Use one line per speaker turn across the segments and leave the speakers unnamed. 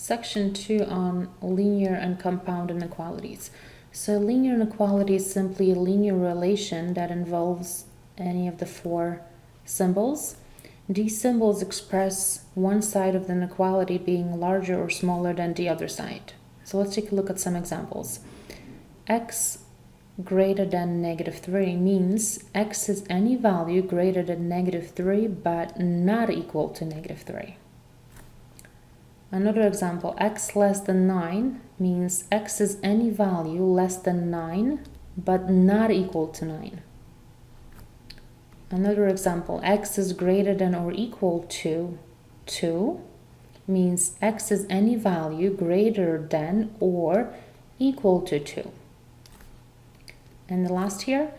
Section 2 on linear and compound inequalities. So linear inequality is simply a linear relation that involves any of the four symbols. These symbols express one side of the inequality being larger or smaller than the other side. So let's take a look at some examples. X greater than -3 means x is any value greater than -3 but not equal to -3. Another example, x less than 9 means x is any value less than 9 but not equal to 9. Another example, x is greater than or equal to 2 means x is any value greater than or equal to 2. And the last here,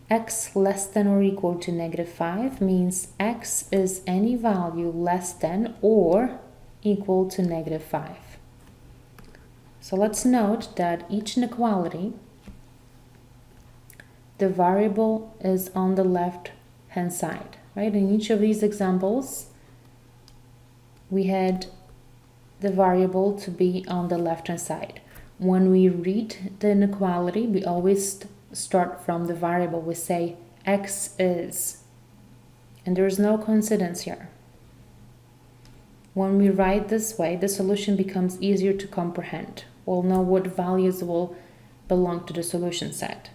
x less than or equal to -5 means x is any value less than or equal to -5. So let's note that each inequality, the variable is on the left hand side, right? In each of these examples, we had the variable to be on the left hand side. When we read the inequality, we always start from the variable. We say x is, and there is no coincidence here. When we write this way, the solution becomes easier to comprehend. We'll know what values will belong to the solution set.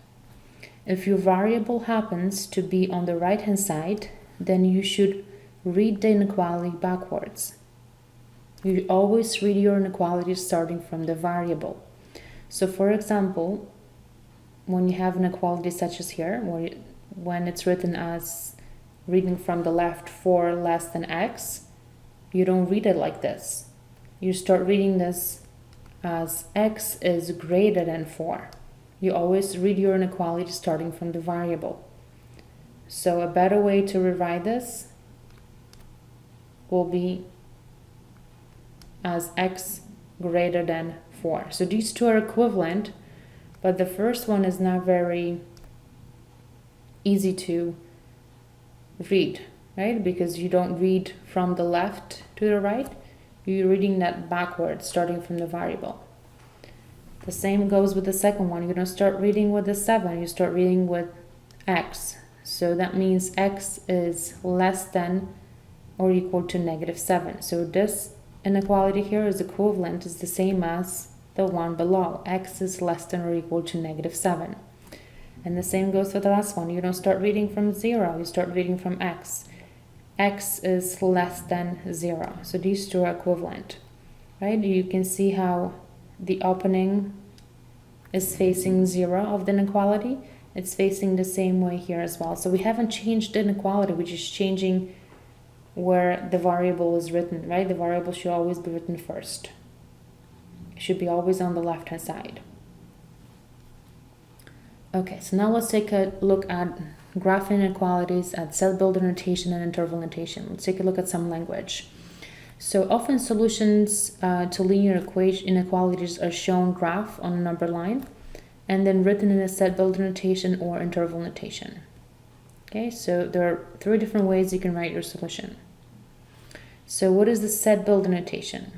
If your variable happens to be on the right hand side, then you should read the inequality backwards. You always read your inequality starting from the variable. So for example, when you have an inequality such as here, when it's written as reading from the left 4 less than x, you don't read it like this. You start reading this as x is greater than 4. You always read your inequality starting from the variable. So a better way to rewrite this will be as x greater than 4. So these two are equivalent, but the first one is not very easy to read, right? Because you don't read from the left to the right, you're reading that backwards, starting from the variable. The same goes with the second one. You don't start reading with the 7, you start reading with x. So that means x is less than or equal to -7. So this inequality here is equivalent, is the same as the one below. X is less than or equal to -7. And the same goes for the last one. You don't start reading from 0, you start reading from x. X is less than 0. So these two are equivalent, right? You can see how the opening is facing 0 of the inequality. It's facing the same way here as well. So we haven't changed the inequality, we're just changing where the variable is written, right? The variable should always be written first. It should be always on the left hand side. Okay, so now let's take a look at graph inequalities, at set builder notation and interval notation. Let's take a look at some language. So often solutions to linear inequalities are shown graph on a number line and then written in a set builder notation or interval notation. Okay, so there are 3 different ways you can write your solution. So what is the set builder notation?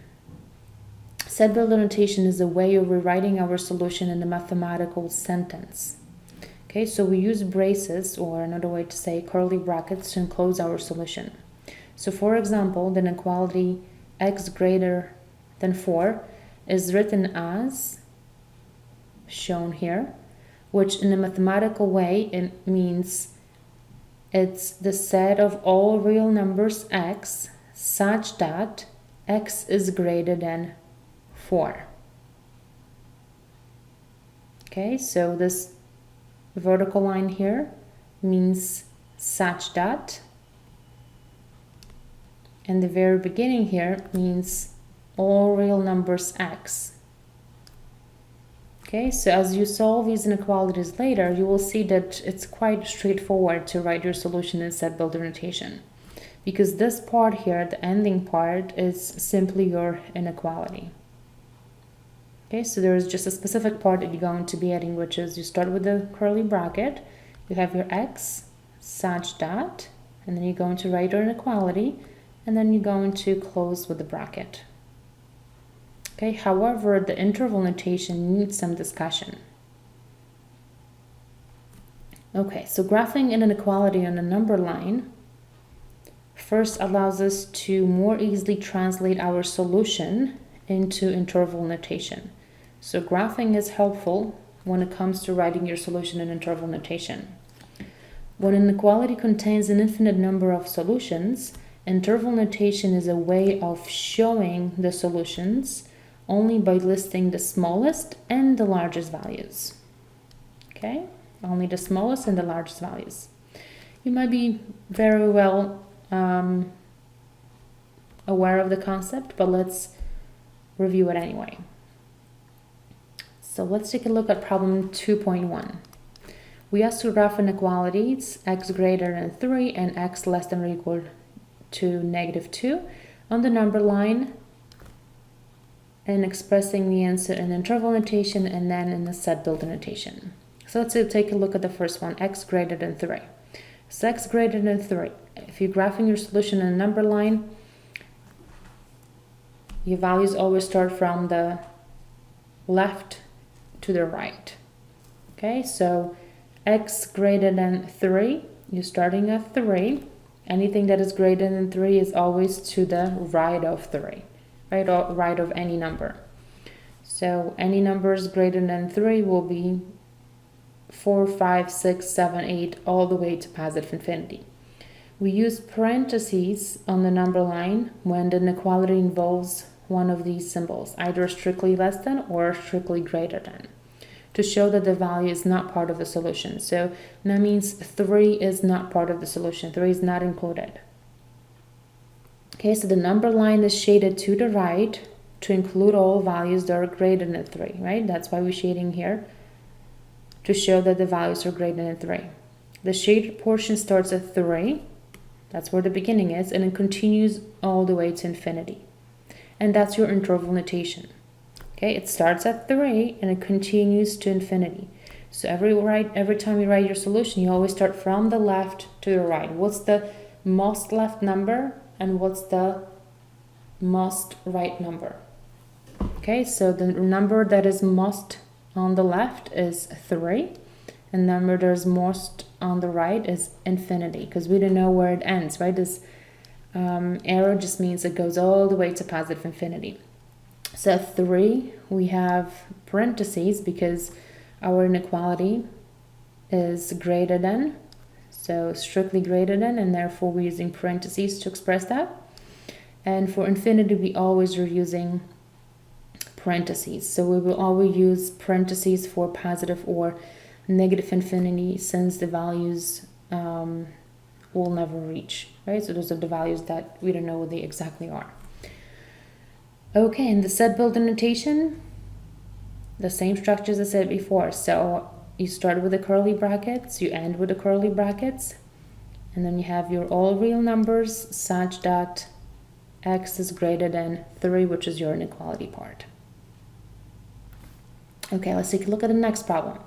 Set builder notation is a way of rewriting our solution in a mathematical sentence. Okay, so we use braces, or another way to say curly brackets, to enclose our solution. So for example, the inequality x greater than 4 is written as shown here, which in a mathematical way it means it's the set of all real numbers x such that x is greater than 4. Okay, so this vertical line here means such that, and the very beginning here means all real numbers x. Okay, so as you solve these inequalities later, you will see that it's quite straightforward to write your solution in set builder notation, because this part here, the ending part, is simply your inequality. Okay, so there is just a specific part that you're going to be adding, which is you start with the curly bracket, you have your x such that, and then you're going to write your inequality, and then you're going to close with the bracket. Okay, however, the interval notation needs some discussion. Okay, so graphing an inequality on a number line first allows us to more easily translate our solution into interval notation. So graphing is helpful when it comes to writing your solution in interval notation. When an inequality contains an infinite number of solutions, interval notation is a way of showing the solutions only by listing the smallest and the largest values. Okay, only the smallest and the largest values. You might be very well aware of the concept, but let's review it anyway. So let's take a look at problem 2.1. We asked to graph inequalities x greater than 3 and x less than or equal to -2 on the number line, and expressing the answer in interval notation and then in the set builder notation. So let's take a look at the first one, x greater than 3. So x greater than 3. If you're graphing your solution in a number line, your values always start from the left to the right. Okay, so x greater than 3, you're starting at 3. Anything that is greater than 3 is always to the right of 3, right, or right of any number. So any numbers greater than 3 will be 4, 5, 6, 7, 8, all the way to positive infinity. We use parentheses on the number line when the inequality involves one of these symbols, either strictly less than or strictly greater than, to show that the value is not part of the solution. So that means 3 is not part of the solution. 3 is not included. Okay, so the number line is shaded to the right to include all values that are greater than 3, right? That's why we're shading here, to show that the values are greater than 3. The shaded portion starts at 3. That's where the beginning is, and it continues all the way to infinity. And that's your interval notation. Okay, it starts at 3 and it continues to infinity. So every time you write your solution, you always start from the left to the right. What's the most left number and what's the most right number? Okay, so the number that is most on the left is 3, and the number that is most on the right is infinity, because we don't know where it ends, right? This arrow just means it goes all the way to positive infinity. So at 3, we have parentheses because our inequality is greater than, so strictly greater than, and therefore we're using parentheses to express that. And for infinity, we always are using parentheses. So we will always use parentheses for positive or negative infinity, since the values will never reach, right? So those are the values that we don't know what they exactly are. Okay, in the set builder notation, the same structure as I said before. So you start with the curly brackets, you end with the curly brackets, and then you have your all real numbers such that x is greater than 3, which is your inequality part. Okay, let's take a look at the next problem.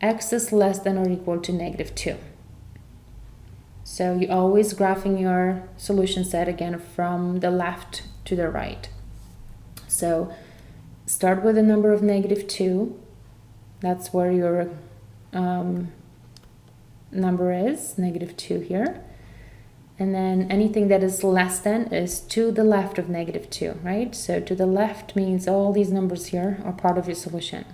X is less than or equal to -2. So you're always graphing your solution set again from the left to the right. So start with a number of -2. That's where your number is, -2 here. And then anything that is less than is to the left of -2, right? So to the left means all these numbers here are part of your solution.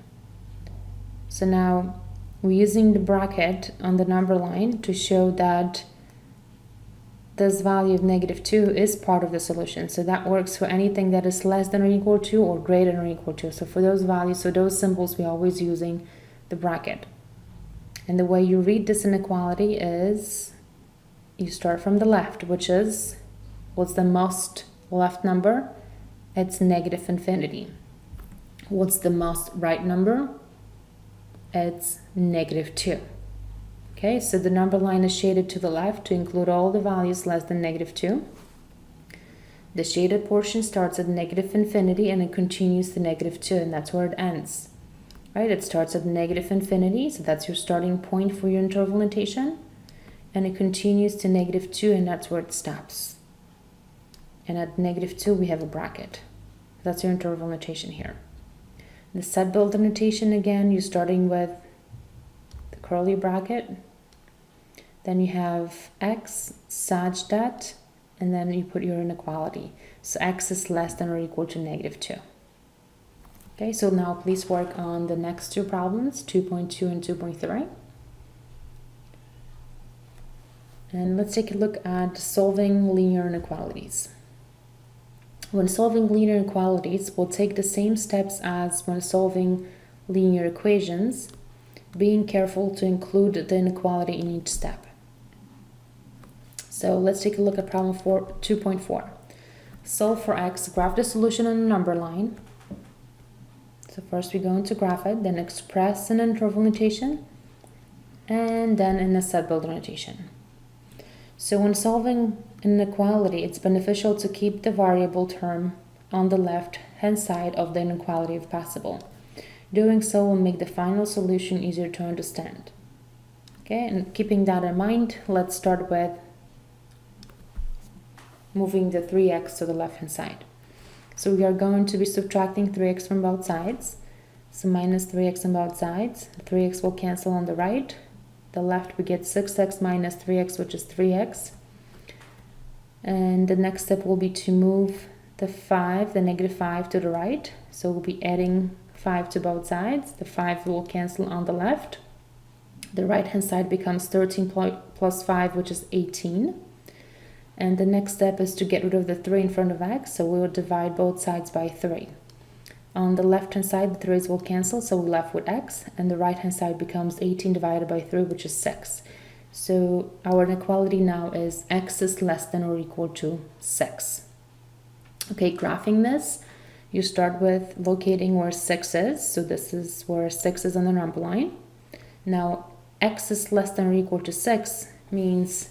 So now we're using the bracket on the number line to show that this value of -2 is part of the solution. So that works for anything that is less than or equal to or greater than or equal to. So for those values, so those symbols, we're always using the bracket. And the way you read this inequality is you start from the left, which is, what's the most left number? It's negative infinity. What's the most right number? It's -2. Okay, so the number line is shaded to the left to include all the values less than -2. The shaded portion starts at negative infinity and it continues to -2, and that's where it ends. Right, it starts at negative infinity, so that's your starting point for your interval notation, and it continues to -2, and that's where it stops. And at -2 we have a bracket. That's your interval notation here. The set builder notation, again, you're starting with the curly bracket. Then you have x such that, and then you put your inequality. So x is less than or equal to -2. Okay, so now please work on the next two problems, 2.2 and 2.3. And let's take a look at solving linear inequalities. When solving linear inequalities, we'll take the same steps as when solving linear equations, being careful to include the inequality in each step. So let's take a look at problem 2.4. Solve for x, graph the solution on a number line. So first we're going to graph it, then express an interval notation, and then in a set builder notation. So when solving an inequality, it's beneficial to keep the variable term on the left-hand side of the inequality if possible. Doing so will make the final solution easier to understand. Okay, and keeping that in mind, let's start with moving the 3x to the left-hand side. So we are going to be subtracting 3x from both sides. So minus 3x on both sides. 3x will cancel on the right. The left we get 6x minus 3x, which is 3x. And the next step will be to move the -5 to the right. So we'll be adding 5 to both sides. The 5 will cancel on the left. The right hand side becomes 13 plus 5, which is 18. And the next step is to get rid of the 3 in front of x, so we will divide both sides by 3. On the left hand side, the 3's will cancel, so we're left with x, and the right hand side becomes 18 divided by 3, which is 6. So our inequality now is x is less than or equal to 6. Okay, graphing this, you start with locating where 6 is, so this is where 6 is on the number line. Now, x is less than or equal to 6 means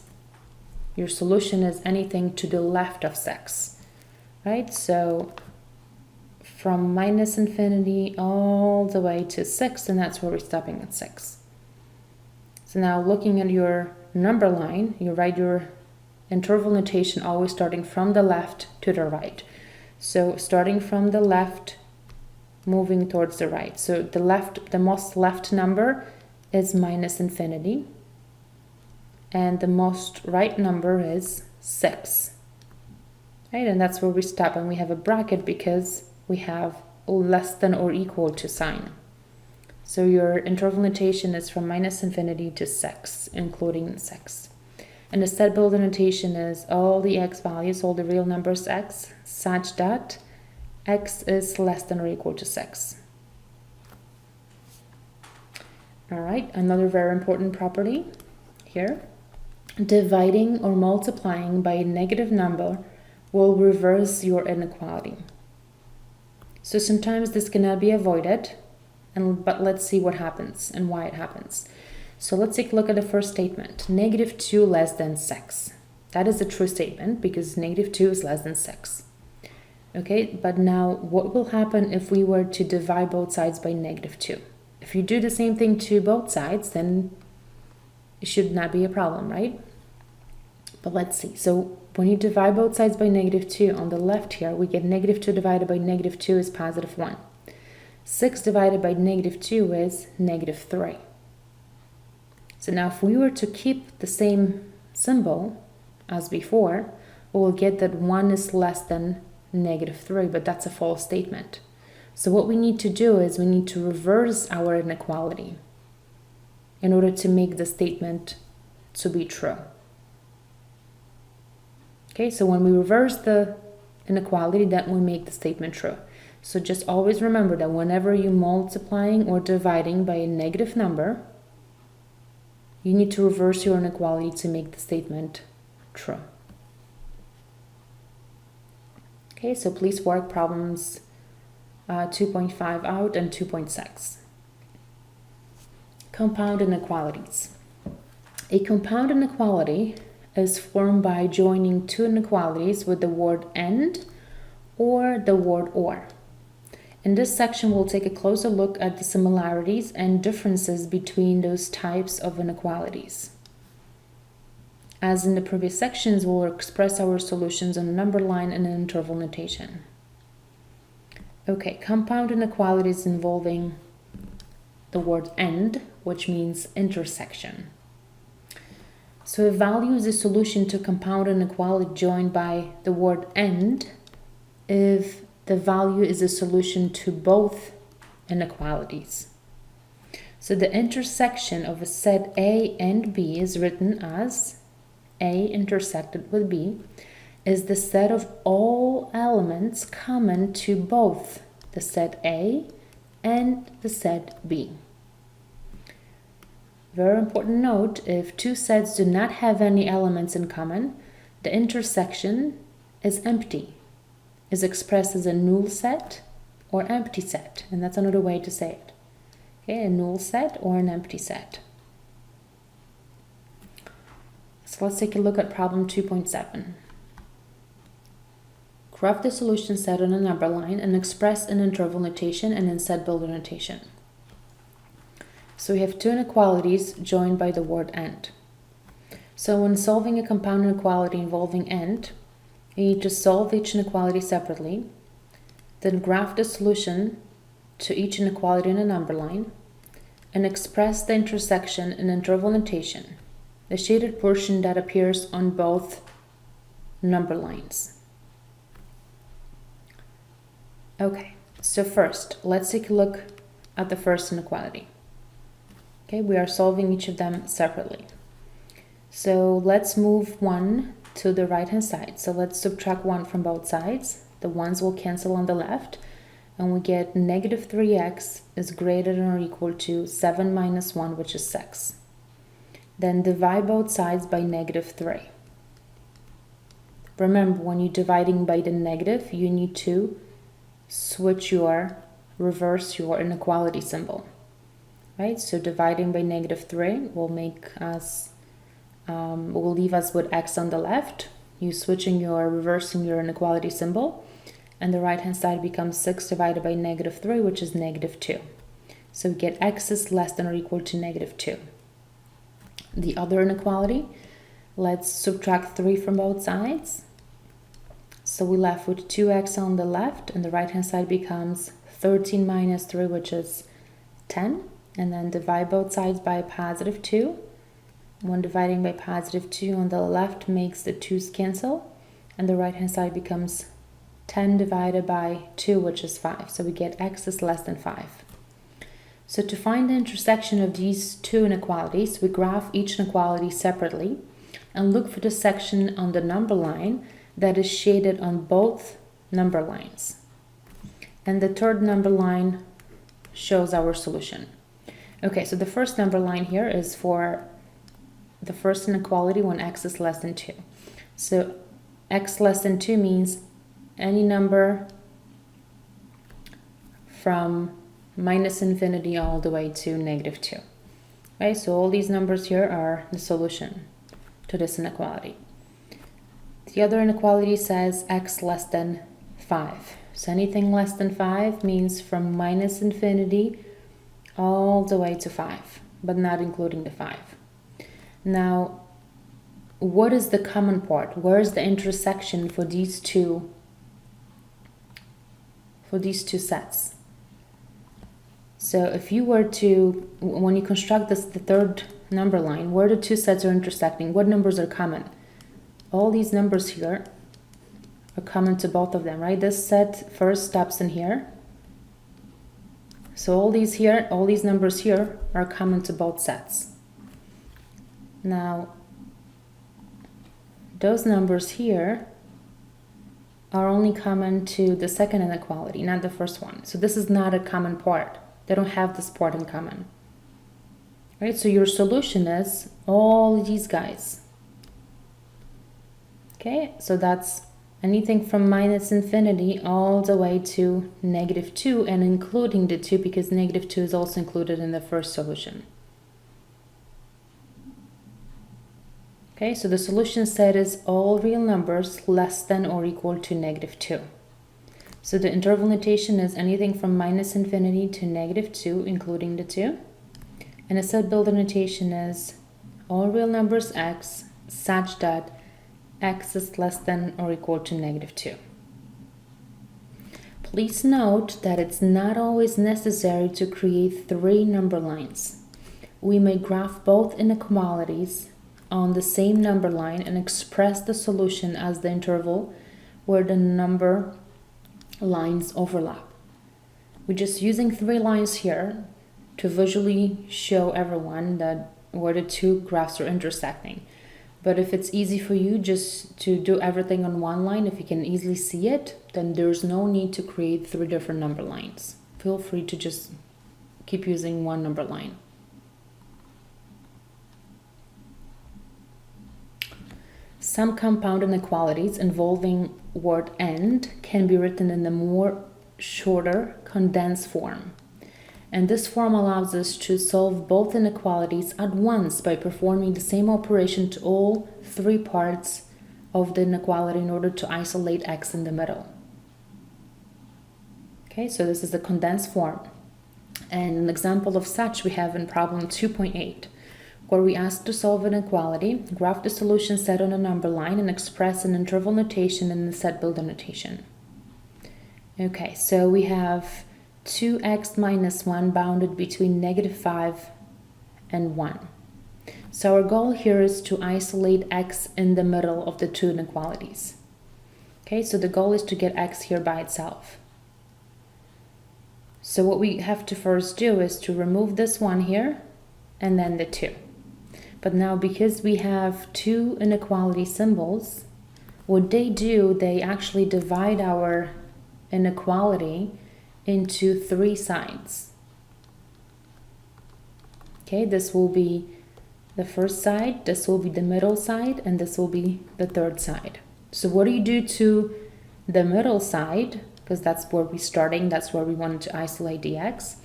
your solution is anything to the left of 6, right? So from minus infinity all the way to 6, and that's where we're stopping at 6. So now looking at your number line, you write your interval notation always starting from the left to the right. So starting from the left, moving towards the right. So the most left number is minus infinity, and the most right number is 6. Right, and that's where we stop, and we have a bracket because we have less than or equal to sign. So your interval notation is from minus infinity to 6, including 6. And the set builder notation is all the x values, all the real numbers x, such that x is less than or equal to 6. All right, another very important property here. Dividing or multiplying by a negative number will reverse your inequality. So sometimes this cannot be avoided, but let's see what happens and why it happens. So let's take a look at the first statement, -2 less than 6. That is a true statement because -2 is less than 6. Okay, but now what will happen if we were to divide both sides by -2? If you do the same thing to both sides, then it should not be a problem, right? But let's see. So when you divide both sides by -2, on the left here, we get -2 divided by -2 is +1. 6 divided by -2 is -3. So now if we were to keep the same symbol as before, we'll get that 1 is less than -3, but that's a false statement. So what we need to do is we need to reverse our inequality in order to make the statement to be true. Okay, so when we reverse the inequality, then we make the statement true. So just always remember that whenever you're multiplying or dividing by a negative number, you need to reverse your inequality to make the statement true. Okay, so please work problems 2.5 out and 2.6. Compound inequalities. A compound inequality is formed by joining two inequalities with the word and or the word or. In this section, we'll take a closer look at the similarities and differences between those types of inequalities. As in the previous sections, we'll express our solutions on a number line and an interval notation. Okay, compound inequalities involving the word "and", which means intersection. So a value is a solution to compound inequality joined by the word "and" if the value is a solution to both inequalities. So the intersection of a set A and B is written as A intersected with B is the set of all elements common to both the set A and the set B. Very important note, if two sets do not have any elements in common, the intersection is empty, is expressed as a null set or empty set, and that's another way to say it. Okay, a null set or an empty set. So let's take a look at problem 2.7. Graph the solution set on a number line and express in interval notation and in set builder notation. So we have two inequalities joined by the word "and". So when solving a compound inequality involving "and", you need to solve each inequality separately, then graph the solution to each inequality in a number line, and express the intersection in interval notation, the shaded portion that appears on both number lines. Okay, so first, let's take a look at the first inequality. Okay, we are solving each of them separately. So let's move 1 to the right hand side. So let's subtract 1 from both sides. The ones will cancel on the left, and we get negative 3x is greater than or equal to 7 minus 1, which is 6. Then divide both sides by negative 3. Remember, when you're dividing by the negative, you need to reverse your inequality symbol, right? So dividing by negative 3 will make us, will leave us with x on the left. You reversing your inequality symbol, and the right hand side becomes 6 divided by negative 3, which is negative 2. So we get x is less than or equal to negative 2. The other inequality, let's subtract 3 from both sides. So we're left with 2x on the left, and the right hand side becomes 13 minus 3, which is 10. And then divide both sides by positive 2. When dividing by positive 2 on the left makes the 2's cancel, and the right hand side becomes 10 divided by 2, which is 5. So we get x is less than 5. So to find the intersection of these two inequalities, we graph each inequality separately and look for the section on the number line that is shaded on both number lines. And the third number line shows our solution. Okay, so the first number line here is for the first inequality when x is less than 2. So x less than 2 means any number from minus infinity all the way to negative 2. Right, so all these numbers here are the solution to this inequality. The other inequality says x less than 5. So anything less than 5 means from minus infinity all the way to 5, but not including the 5. Now, what is the common part? Where is the intersection for these two sets? So if you were to, when you construct the third number line, where the two sets are intersecting, what numbers are common? All these numbers here are common to both of them, right? This set first stops in here. So all these numbers here are common to both sets. Now, those numbers here are only common to the second inequality, not the first one. So this is not a common part. They don't have this part in common. Right? So your solution is all these guys. Okay, so that's anything from minus infinity all the way to negative 2, and including the 2 because negative 2 is also included in the first solution. Okay, so the solution set is all real numbers less than or equal to negative 2. So the interval notation is anything from minus infinity to negative 2, including the 2. And the set builder notation is all real numbers x such that x is less than or equal to negative 2. Please note that it's not always necessary to create 3 number lines. We may graph both inequalities on the same number line and express the solution as the interval where the number lines overlap. We're just using 3 lines here to visually show everyone that where the 2 graphs are intersecting. But if it's easy for you just to do everything on 1 line, if you can easily see it, then there's no need to create 3 different number lines. Feel free to just keep using 1 number line. Some compound inequalities involving word "and" can be written in a more shorter, condensed form. And this form allows us to solve both inequalities at once by performing the same operation to all 3 parts of the inequality in order to isolate x in the middle. Okay, so this is the condensed form. And an example of such we have in problem 2.8, where we ask to solve an inequality, graph the solution set on a number line, and express an interval notation in the set builder notation. Okay, so we have 2x minus 1 bounded between -5 and 1. So our goal here is to isolate x in the middle of the 2 inequalities. Okay, so the goal is to get x here by itself. So what we have to first do is to remove this 1 here and then the 2. But now because we have 2 inequality symbols, what they do, they actually divide our inequality into 3 sides. Okay, this will be the first side, this will be the middle side, and this will be the third side. So what do you do to the middle side? Because that's where we're starting, that's where we wanted to isolate the x.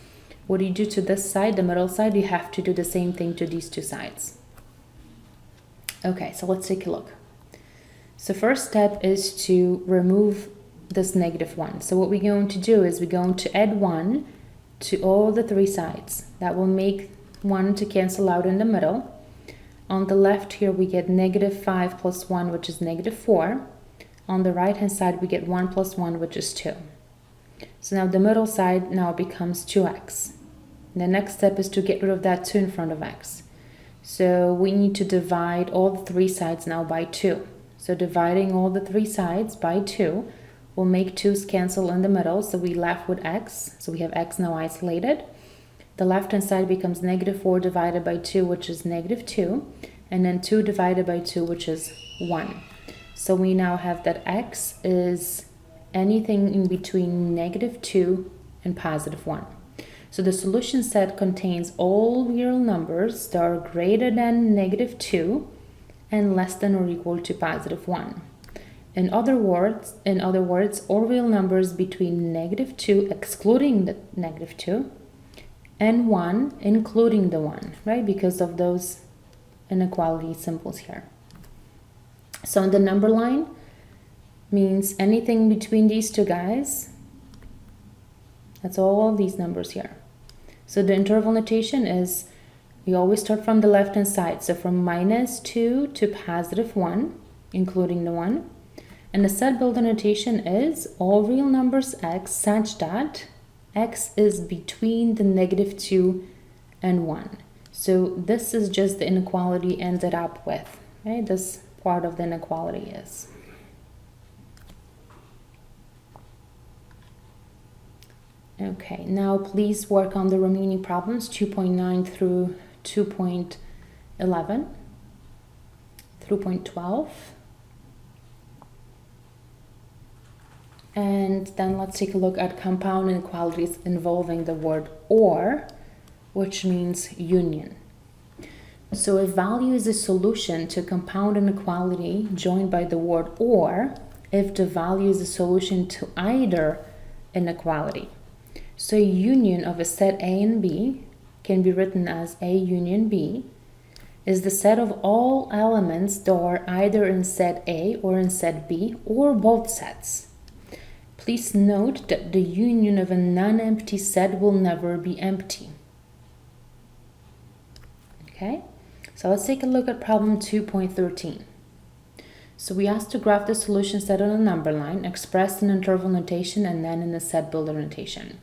What do you do to this side, the middle side? You have to do the same thing to these 2 sides. Okay, so let's take a look. So first step is to remove this -1. So what we're going to do is we're going to add 1 to all the 3 sides. That will make 1 to cancel out in the middle. On the left here we get -5 plus 1, which is -4. On the right hand side we get 1 plus 1, which is 2. So now the middle side now becomes 2x. The next step is to get rid of that 2 in front of x. So we need to divide all the 3 sides now by 2. So dividing all the 3 sides by 2 will make 2's cancel in the middle, so we left with x. So we have x now isolated. The left hand side becomes -4 divided by 2, which is -2, and then 2 divided by 2, which is 1. So we now have that x is anything in between -2 and +1. So the solution set contains all real numbers that are greater than -2 and less than or equal to +1. In other words, all real numbers between -2, excluding the -2, and 1, including the 1, right? Because of those inequality symbols here. So the number line means anything between these 2 guys. That's all these numbers here. So the interval notation is, we always start from the left hand side. So from -2 to +1, including the 1. And the set builder notation is all real numbers x such that x is between the -2 and 1. So this is just the inequality ended up with, right? This part of the inequality is. Okay, now please work on the remaining problems, 2.9 through 2.11, through 2.12. And then let's take a look at compound inequalities involving the word or, which means union. So if value is a solution to a compound inequality joined by the word or, if the value is a solution to either inequality. So a union of a set A and B can be written as A union B is the set of all elements that are either in set A or in set B or both sets. Please note that the union of a non-empty set will never be empty. Okay, so let's take a look at problem 2.13. So we asked to graph the solution set on a number line, expressed in interval notation and then in the set builder notation.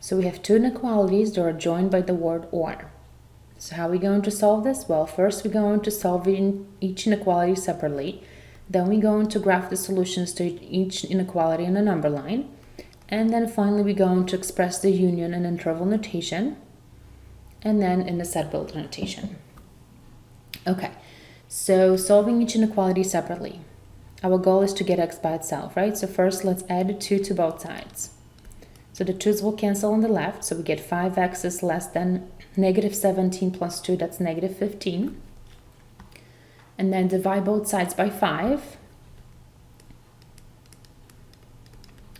So we have two inequalities that are joined by the word or. So how are we going to solve this? Well, first we're going to solve each inequality separately. Then we're going to graph the solutions to each inequality in a number line. And then finally we're going to express the union in interval notation and then in the set builder notation. Okay. So solving each inequality separately. Our goal is to get x by itself, right? So first let's add 2 to both sides. So the 2's will cancel on the left, so we get 5x is less than negative 17 plus 2, that's negative 15. And then divide both sides by 5.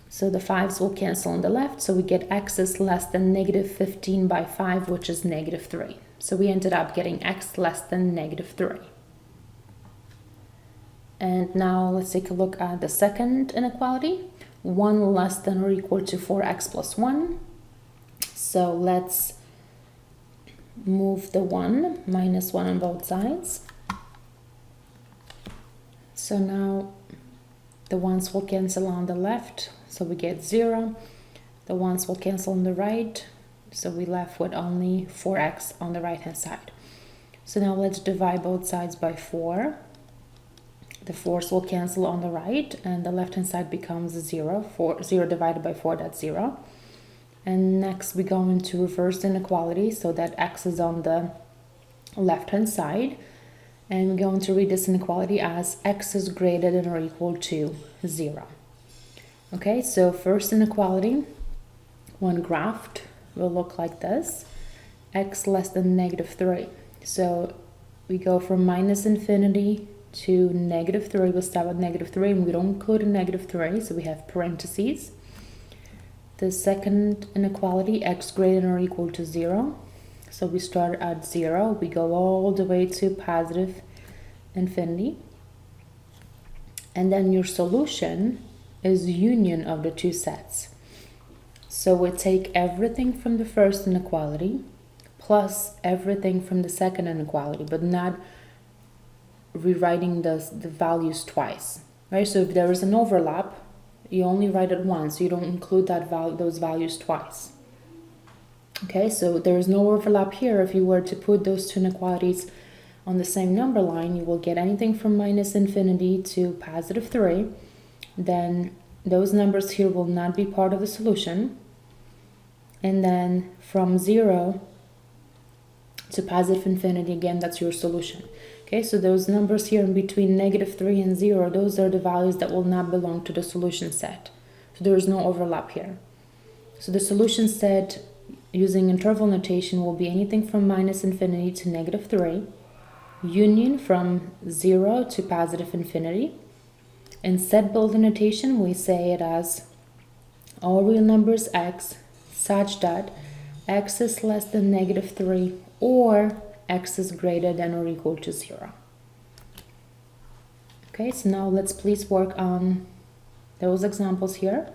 So the 5's will cancel on the left, so we get x is less than negative 15 by 5, which is negative 3. So we ended up getting x less than negative 3. And now let's take a look at the second inequality, 1 less than or equal to 4x plus 1. So let's move the 1, minus 1 on both sides. So now the 1's will cancel on the left, so we get 0. The 1's will cancel on the right, so we left with only 4x on the right hand side. So now let's divide both sides by 4. The 4's will cancel on the right, and the left hand side becomes 0. 0 divided by 4, that's 0. And next we're going to reverse the inequality so that x is on the left hand side. And we're going to read this inequality as x is greater than or equal to 0. Okay, so first inequality, when graphed, will look like this. X less than negative 3. So we go from minus infinity to negative 3. We'll start with negative 3 and we don't include a negative 3, so we have parentheses. The second inequality, x greater than or equal to 0. So we start at 0, we go all the way to positive infinity. And then your solution is union of the two sets. So we take everything from the first inequality plus everything from the second inequality, but not rewriting the values twice, right? So if there is an overlap, you only write it once, you don't include those values twice. Okay, so there is no overlap here. If you were to put those two inequalities on the same number line, you will get anything from minus infinity to positive 3. Then those numbers here will not be part of the solution. And then from 0 to positive infinity, again, that's your solution. Okay, so those numbers here in between negative 3 and 0, those are the values that will not belong to the solution set. So there is no overlap here. So the solution set using interval notation will be anything from minus infinity to negative 3, union from 0 to positive infinity. In set builder notation, we say it as all real numbers x such that x is less than negative 3 or x is greater than or equal to 0. Okay, so now let's please work on those examples here.